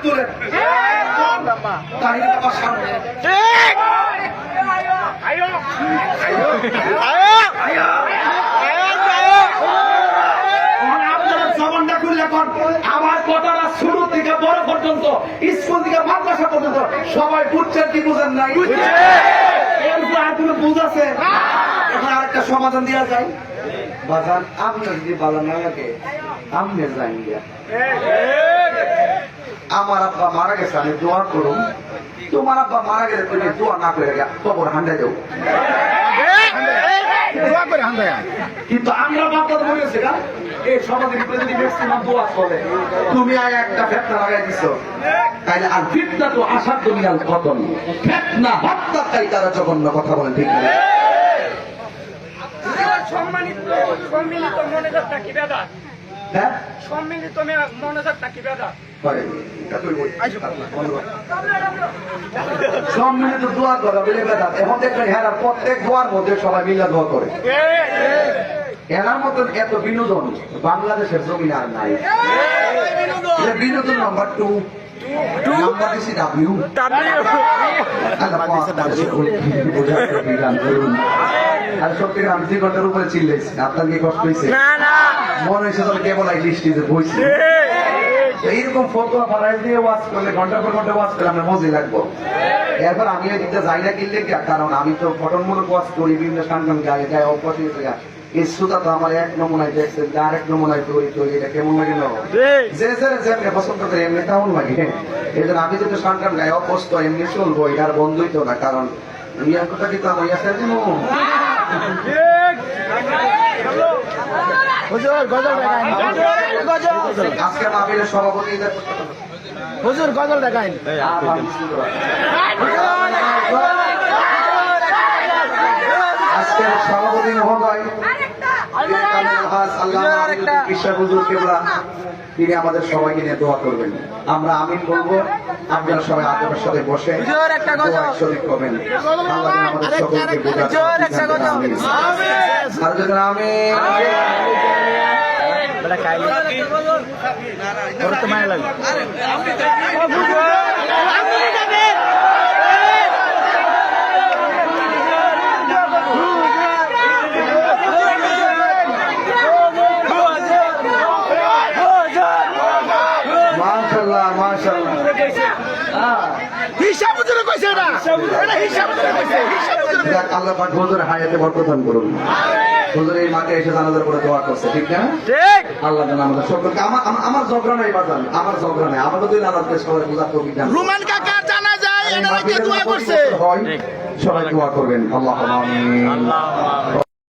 তুলেন তাহির বাবা সামনে আমার কথাটা শুরু থেকে বড় পর্যন্ত স্কুল থেকে মাদ্রাসা পর্যন্ত সবাই বুঝছেন কি বুঝেন নাই আর কোনো বুঝ আছে এখন আরেকটা সমাধান দেওয়া যায় বাজান আপনার যদি ভালো না লাগে আপনি যাই গিয়া আমার আব্বা মারা গেছে আমি দোয়া করুন তোমার আব্বা মারা গেলে তুমি দোয়া না করে কবর হান্ডাই দেবো কিন্তু আমরা বাপটা তো বলেছি না এই সমাজের ভিতরে যদি ম্যাক্সিমাম দোয়া চলে তুমি আয় একটা ফেতনা লাগাই দিছো তাইলে আর ফিতনা তো আসার দুনিয়ার কতন ফেতনা হত্যাকারী তারা জঘন্য কথা বলেন ঠিক না সম্মিলিত মনোযোগটা কি বেদা হ্যাঁ সম্মিলিত মনোযোগটা কি বেদা সম্মিলিত দোয়া করা বলে বেদাত এখন দেখবেন হেরা প্রত্যেক দোয়ার মধ্যে সবাই মিলে দোয়া করে এনার মতন এত বিনোদন বাংলাদেশের জমিন আর নাই বিনোদন নাম্বার 2 নাম্বার দিছি ডাব্লিউ আর সত্যি আমি 2 ঘন্টার উপরে চিল্লাইছি আপনার কি কষ্ট হয়েছে মনে হয়েছে তাহলে কেবল লিস্টিতে বইছি এইরকম ফটোয়া ফারাইজ দিয়ে ওয়াচ করলে ঘন্টা পর ঘন্টা ওয়াচ করলে আমরা মজে লাগবো এরপর আমি এদিকটা যাই না কিনলে কারণ আমি তো ফটনমূলক ওয়াচ করি বিভিন্ন স্থান গায়ে গায়ে অভ্যাস হয়েছে এই সুতা তো আমার এক নমুনায় দেখছেন আরেক নমুনায় তৈরি তৈরি এটা কেমন লাগে না যে যেমনি পছন্দ করে এমনি তেমন লাগে এই জন্য আমি যেহেতু সন্তান গায়ে অভ্যস্ত এমনি চলবো এটার বন্ধুই তো না কারণ ইয়ার কথা কিন্তু আমার ইয়াসে আজকে মাহফিলের সভাপতি হুজুর গজল দেখাইন আজকের সভাপতি মহোদয় তিনি আমাদের সবাইকে নিয়ে দোয়া করবেন আমরা আমিন বলবো আপনারা সবাই আদবের সাথে বসে শরীক করবেন আমাদের সকলকে আল্লাহ পাক হুজুরের হায়াতে বরকত দান করুন হুজুর এই মাঠে এসে জানাজার করে দোয়া করছে ঠিক না আল্লাহ যেন আমাদের সকলকে আমার ঝগড়া নাই বাজান আমার ঝগড়া নাই আমাদের দুই আল্লাহকে সবাই বুঝা তৌফিক দান রুমান কাকা জানা যায় এনারা কে দোয়া করছে সবাই দোয়া করবেন আল্লাহ আমিন